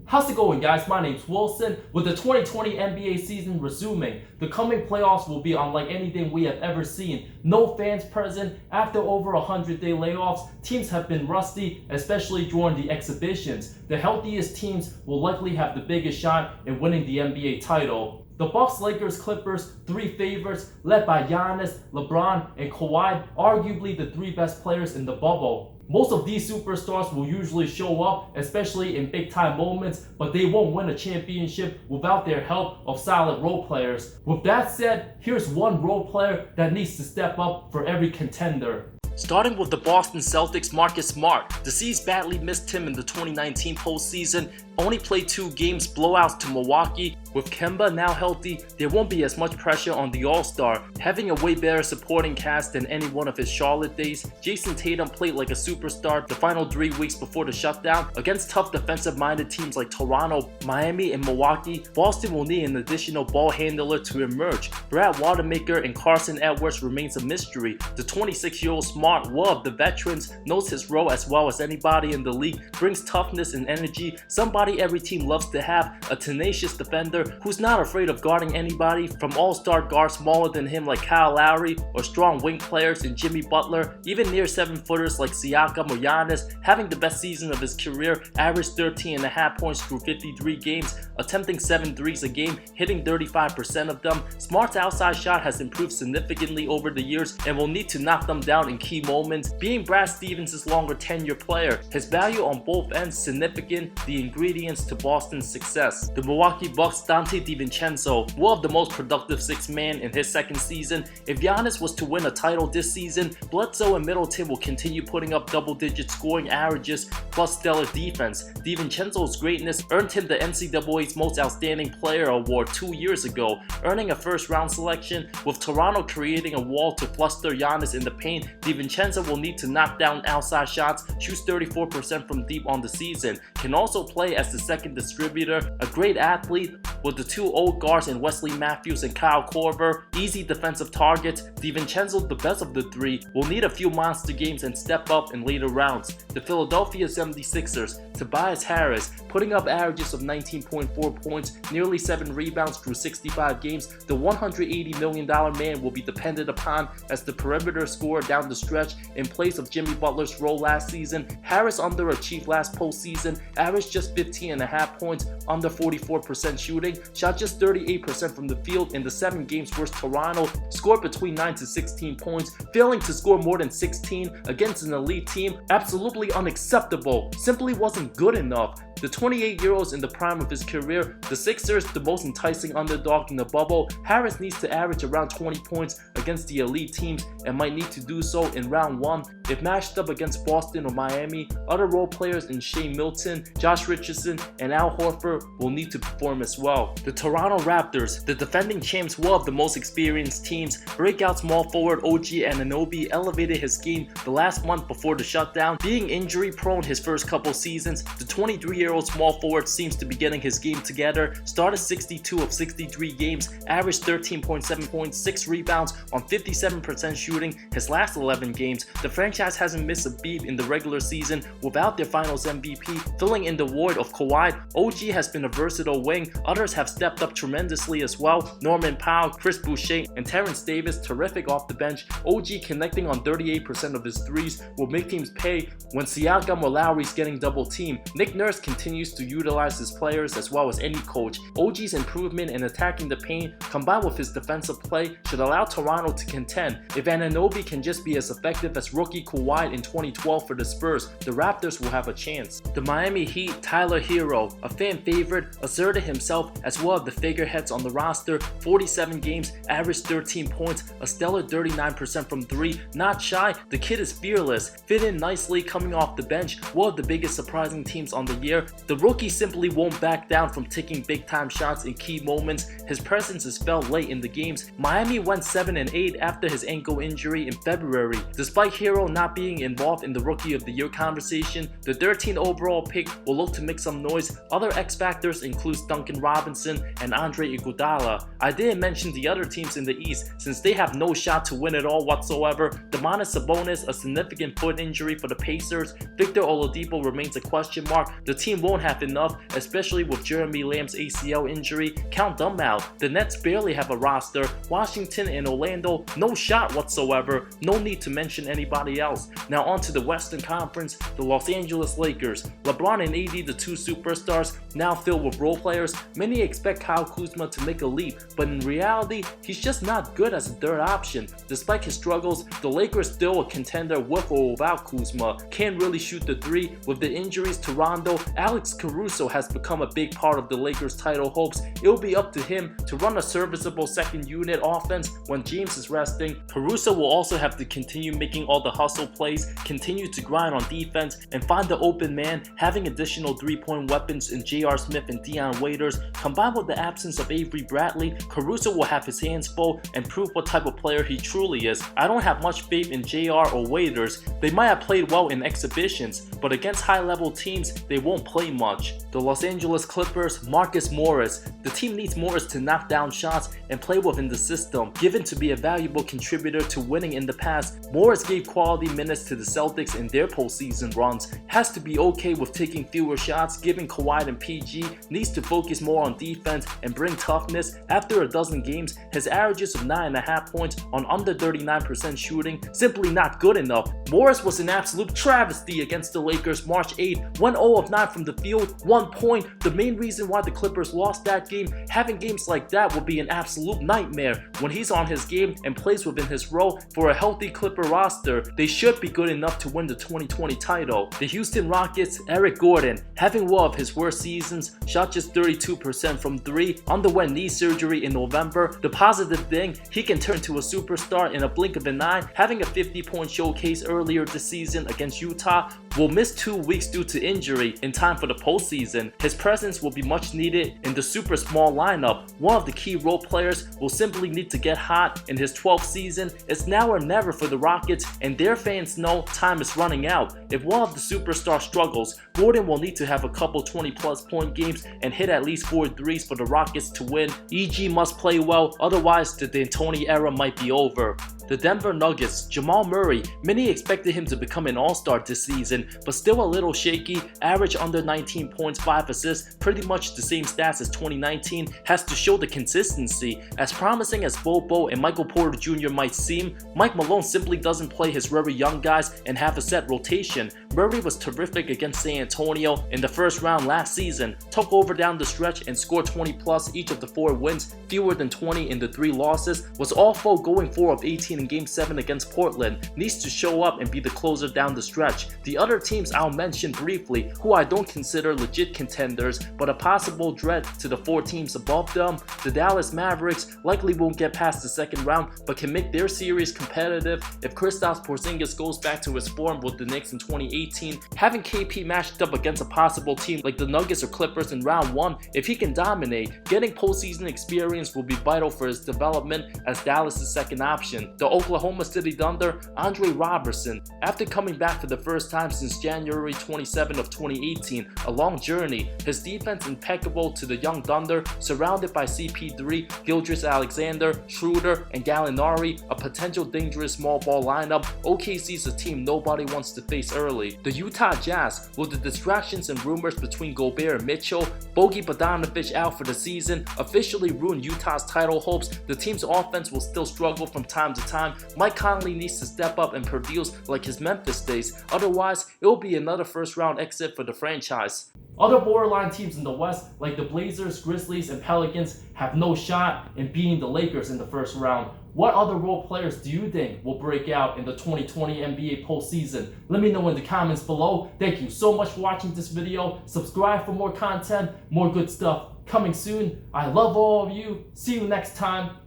How's it going, guys? My name's Wilson. With the 2020 NBA season resuming, the coming playoffs will be unlike anything we have ever seen. No fans present. After over 100-day layoffs, teams have been rusty, especially during the exhibitions. The healthiest teams will likely have the biggest shot in winning the NBA title. The Bucks, Lakers, Clippers, three favorites, led by Giannis, LeBron, and Kawhi, arguably the three best players in the bubble. Most of these superstars will usually show up, especially in big-time moments, but they won't win a championship without their help of solid role players. With that said, here's one role player that needs to step up for every contender. Starting with the Boston Celtics, Marcus Smart. The C's badly missed him in the 2019 postseason. Only played 2 games, blowouts to Milwaukee. With Kemba now healthy, there won't be as much pressure on the All-Star. Having a way better supporting cast than any one of his Charlotte days, Jason Tatum played like a superstar the final 3 weeks before the shutdown. Against tough defensive-minded teams like Toronto, Miami, and Milwaukee, Boston will need an additional ball handler to emerge. Brad Wanamaker and Carson Edwards remains a mystery. The 26-year-old Smart, one of the veterans, knows his role as well as anybody in the league, brings toughness and energy, somebody every team loves to have, a tenacious defender who's not afraid of guarding anybody, from all-star guards smaller than him like Kyle Lowry or strong wing players in Jimmy Butler, even near 7-footers like Siakam or Giannis. Having the best season of his career, averaged 13.5 points through 53 games, attempting 7 threes a game, hitting 35% of them. Smart's outside shot has improved significantly over the years and will need to knock them down in key moments. Being Brad Stevens' longer tenure player, his value on both ends significant, the ingredients to Boston's success. The Milwaukee Bucks, Donte DiVincenzo, one of the most productive 6-man in his second season. If Giannis was to win a title this season, Bledsoe and Middleton will continue putting up double-digit scoring averages plus stellar defense. DiVincenzo's greatness earned him the NCAA's Most Outstanding Player award 2 years ago, earning a first-round selection. With Toronto creating a wall to fluster Giannis in the paint, DiVincenzo will need to knock down outside shots, shoots 34% from deep on the season, can also play as the second distributor, a great athlete with the 2 old guards in Wesley Matthews and Kyle Korver, easy defensive targets. DiVincenzo, the best of the 3, will need a few monster games and step up in later rounds. The Philadelphia 76ers, Tobias Harris, putting up averages of 19.4 points, nearly 7 rebounds through 65 games. The $180 million man will be depended upon as the perimeter scorer down the stretch in place of Jimmy Butler's role last season. Harris underachieved last postseason, averaged just 15.5 points, under 44% shooting, shot just 38% from the field in the 7 games versus Toronto, scored between 9 to 16 points, failing to score more than 16 against an elite team. Absolutely unacceptable, simply wasn't good enough. The 28-year-old in the prime of his career, the Sixers the most enticing underdog in the bubble. Harris needs to average around 20 points against the elite teams and might need to do so in round 1. If matched up against Boston or Miami, other role players in Shea Milton, Josh Richardson, and Al Horford will need to perform as well. The Toronto Raptors, the defending champs, one of the most experienced teams. Breakout small forward OG Anunoby elevated his game the last month before the shutdown. Being injury prone his first couple seasons, the 23-year-old small forward seems to be getting his game together. Started 62 of 63 games, averaged 13.7 points, 6 rebounds on 57% shooting his last 11 games. The franchise hasn't missed a beat in the regular season without their finals MVP, filling in the void of Kawhi. OG has been a versatile wing. Others have stepped up tremendously as well. Norman Powell, Chris Boucher, and Terrence Davis terrific off the bench. OG connecting on 38% of his threes will make teams pay when Siakam or Lowry's getting double teamed. Nick Nurse continues to utilize his players as well as any coach. OG's improvement in attacking the paint combined with his defensive play should allow Toronto to contend. If Anunoby can just be as effective as rookie Kawhi in 2012 for the Spurs, the Raptors will have a chance. The Miami Heat, Tyler Herro, a fan favorite, asserted himself as one of the figureheads on the roster. 47 games, averaged 13 points, a stellar 39% from 3. Not shy, the kid is fearless, fit in nicely coming off the bench, one of the biggest surprising teams on the year. The rookie simply won't back down from taking big-time shots in key moments. His presence is felt late in the games. Miami went 7-8 after his ankle injury in February. Despite Herro not being involved in the Rookie of the Year conversation, the 13th overall pick will look to make some noise. Other X-Factors include Duncan Robinson and Andre Iguodala. I didn't mention the other teams in the East since they have no shot to win it all whatsoever. Domantas Sabonis, a significant foot injury for the Pacers. Victor Oladipo remains a question mark. The team team won't have enough, especially with Jeremy Lamb's ACL injury. Count them out. The Nets barely have a roster. Washington and Orlando, no shot whatsoever. No need to mention anybody else. Now on to the Western Conference, the Los Angeles Lakers. LeBron and AD, the two superstars, now filled with role players. Many expect Kyle Kuzma to make a leap, but in reality, he's just not good as a third option. Despite his struggles, the Lakers still a contender with or without Kuzma. Can't really shoot the three. With the injuries to Rondo, Alex Caruso has become a big part of the Lakers' title hopes. It'll be up to him to run a serviceable second unit offense when James is resting. Caruso will also have to continue making all the hustle plays, continue to grind on defense, and find the open man. Having additional three-point weapons in J.R. Smith and Dion Waiters, combined with the absence of Avery Bradley, Caruso will have his hands full and prove what type of player he truly is. I don't have much faith in J.R. or Waiters. They might have played well in exhibitions, but against high-level teams, they won't play much. The Los Angeles Clippers, Marcus Morris. The team needs Morris to knock down shots and play within the system. Given to be a valuable contributor to winning in the past, Morris gave quality minutes to the Celtics in their postseason runs. Has to be okay with taking fewer shots, given Kawhi and PG needs to focus more on defense and bring toughness. After a dozen games, his averages of 9.5 points on under 39% shooting, simply not good enough. Morris was an absolute travesty against the Lakers March 8, went 0 of 9 from the field, 1 point. The main reason why the Clippers lost that game, having games like that would be an absolute nightmare. When he's on his game and plays within his role for a healthy Clipper roster, they should be good enough to win the 2020 title. The Houston Rockets, Eric Gordon, having one of his worst seasons, shot just 32% from 3, underwent knee surgery in November. The positive thing, he can turn to a superstar in a blink of an eye. Having a 50-point showcase earlier this season against Utah, will miss 2 weeks due to injury in time for the postseason. His presence will be much needed in the super small lineup. One of the key role players will simply need to get hot in his 12th season. It's now or never for the Rockets, and their fans know time is running out. If one of the superstars struggles, Gordon will need to have a couple 20-plus point games and hit at least 4 threes for the Rockets to win. EG must play well, otherwise the D'Antoni era might be over. The Denver Nuggets, Jamal Murray, many expected him to become an all-star this season, but still a little shaky. Average under 19 points, 5 assists, pretty much the same stats as 2019, has to show the consistency. As promising as Bobo and Michael Porter Jr. might seem, Mike Malone simply doesn't play his very young guys and have a set rotation. Murray was terrific against San Antonio in the first round last season, took over down the stretch and scored 20 plus each of the 4 wins, fewer than 20 in the 3 losses, was awful going 4 of 18 in Game 7 against Portland, needs to show up and be the closer down the stretch. The other teams I'll mention briefly, who I don't consider legit contenders, but a possible threat to the 4 teams above them. The Dallas Mavericks likely won't get past the second round, but can make their series competitive if Kristaps Porzingis goes back to his form with the Knicks in 2018. Having KP matched up against a possible team like the Nuggets or Clippers in round 1, if he can dominate, getting postseason experience will be vital for his development as Dallas' second option. The Oklahoma City Thunder, Andre Roberson. After coming back for the first time since January 27 of 2018, a long journey, his defense impeccable to the young Thunder, surrounded by CP3, Gilgeous-Alexander, Schroeder, and Gallinari, a potential dangerous small ball lineup. OKC's a team nobody wants to face early. The Utah Jazz, with the distractions and rumors between Gobert and Mitchell, Bogey Bogdanovic out for the season, officially ruined Utah's title hopes. The team's offense will still struggle from time to time. Mike Conley needs to step up and produce like his Memphis days, otherwise it will be another first round exit for the franchise. Other borderline teams in the West, like the Blazers, Grizzlies, and Pelicans, have no shot in beating the Lakers in the first round. What other role players do you think will break out in the 2020 NBA postseason? Let me know in the comments below. Thank you so much for watching this video. Subscribe for more content, more good stuff coming soon. I love all of you. See you next time.